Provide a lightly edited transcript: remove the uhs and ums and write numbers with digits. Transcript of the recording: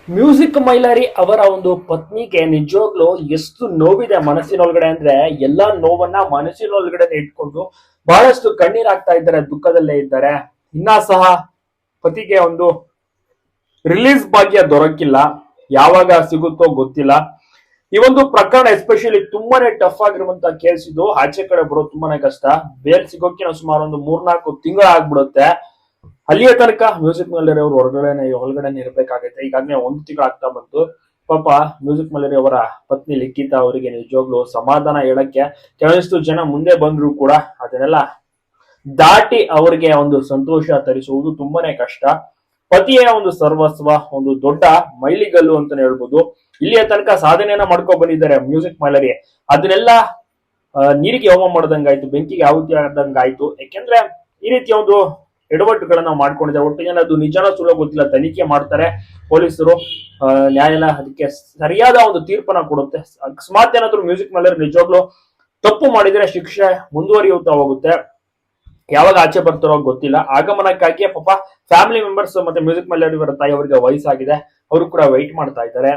Music Mylari ಅವರ ಒಂದು ಪತ್ನಿಗೆ ನಿಜವಾಗ್ಲೂ ಎಷ್ಟು ನೋವಿದೆ ಮನಸ್ಸಿನೊಳಗಡೆ ಅಂದ್ರೆ ಎಲ್ಲಾ ನೋವನ್ನ ಮನಸ್ಸಿನೊಳಗಡೆ ಇಟ್ಕೊಂಡು ಬಹಳಷ್ಟು ಕಣ್ಣೀರಾಗ್ತಾ ಇದ್ದಾರೆ, ದುಃಖದಲ್ಲೇ ಇದ್ದಾರೆ. ಇನ್ನ ಸಹ ಪತಿಗೆ ಒಂದು ರಿಲೀಸ್ ಭಾಗ್ಯ ದೊರಕಿಲ್ಲ, ಯಾವಾಗ ಸಿಗುತ್ತೋ ಗೊತ್ತಿಲ್ಲ. ಈ ಒಂದು ಪ್ರಕರಣ ಎಸ್ಪೆಷಲಿ ತುಂಬಾನೇ ಟಫ್ ಆಗಿರುವಂತ ಕೇಸ್ ಇದು. ಆಚೆ ಕಡೆ ಬರೋದು ತುಂಬಾನೇ ಕಷ್ಟ. ಬೇಲ್ ಸಿಗೋಕೆ ಸುಮಾರು ಒಂದು 3-4 ತಿಂಗಳು ಆಗ್ಬಿಡುತ್ತೆ. ಅಲ್ಲಿಯ ತನಕ ಮ್ಯೂಸಿಕ್ ಮೈಲರಿ ಅವರು ಒಳಗಡೆನೆ ಇರ್ಬೇಕಾಗತ್ತೆ. ಈಗಾಗಲೇ 1 ತಿಂಗಳು ಆಗ್ತಾ ಬಂತು. ಪಾಪ ಮ್ಯೂಸಿಕ್ ಮೈಲರಿ ಅವರ ಪತ್ನಿ ಲಿಖಿತಾ ಅವರಿಗೆ ನಿಜವಾಗ್ಲು ಸಮಾಧಾನ ಹೇಳಕ್ಕೆ ಕೆಲವಷ್ಟು ಜನ ಮುಂದೆ ಬಂದ್ರು ಕೂಡ ಅದನ್ನೆಲ್ಲ ದಾಟಿ ಅವರಿಗೆ ಒಂದು ಸಂತೋಷ ತರಿಸುವುದು ತುಂಬಾನೇ ಕಷ್ಟ. ಪತಿಯ ಒಂದು ಸರ್ವಸ್ವ, ಒಂದು ದೊಡ್ಡ ಮೈಲಿಗಲ್ಲು ಅಂತಾನೆ ಹೇಳ್ಬೋದು. ಇಲ್ಲಿಯ ತನಕ ಸಾಧನೆಯನ್ನ ಮಾಡ್ಕೊ ಬಂದಿದ್ದಾರೆ ಮ್ಯೂಸಿಕ್ ಮೈಲರಿ. ಅದನ್ನೆಲ್ಲ ನೀರಿಗೆ ಹೋಮ ಮಾಡ್ದಂಗಾಯ್ತು, ಬೆಂಕಿಗೆ ಆಹುತಿ ಆದಂಗಾಯ್ತು. ಯಾಕೆಂದ್ರೆ ಈ ರೀತಿಯ ಒಂದು ಎಡವಟ್ಟುಗಳನ್ನ ಮಾಡ್ಕೊಂಡಿದ್ದಾರೆ. ಒಟ್ಟಿಗೆ ಅದು ನಿಜಾನ ಸುಳ್ಳು ಗೊತ್ತಿಲ್ಲ, ತನಿಖೆ ಮಾಡ್ತಾರೆ ಪೊಲೀಸರು. ನ್ಯಾಯಾಲಯ ಅದಕ್ಕೆ ಸರಿಯಾದ ಒಂದು ತೀರ್ಪನ್ನ ಕೊಡುತ್ತೆ. ಅಕಸ್ಮಾತ್ ಏನಾದ್ರು ಮ್ಯೂಸಿಕ್ ಮೈಲರಿ ನಿಜವಾಗ್ಲು ತಪ್ಪು ಮಾಡಿದ್ರೆ ಶಿಕ್ಷೆ ಮುಂದುವರಿಯುತ್ತಾ ಹೋಗುತ್ತೆ. ಯಾವಾಗ ಆಚೆ ಬರ್ತಾರೋ ಗೊತ್ತಿಲ್ಲ. ಆಗಮನಕ್ಕಾಗಿ ಪಾಪ ಫ್ಯಾಮಿಲಿ ಮೆಂಬರ್ಸ್ ಮತ್ತೆ ಮ್ಯೂಸಿಕ್ ಮೈಲರಿ ಅವರ ತಾಯಿ ಅವರಿಗೆ ವಯಸ್ಸಾಗಿದೆ, ಅವರು ಕೂಡ ವೈಟ್ ಮಾಡ್ತಾ ಇದ್ದಾರೆ.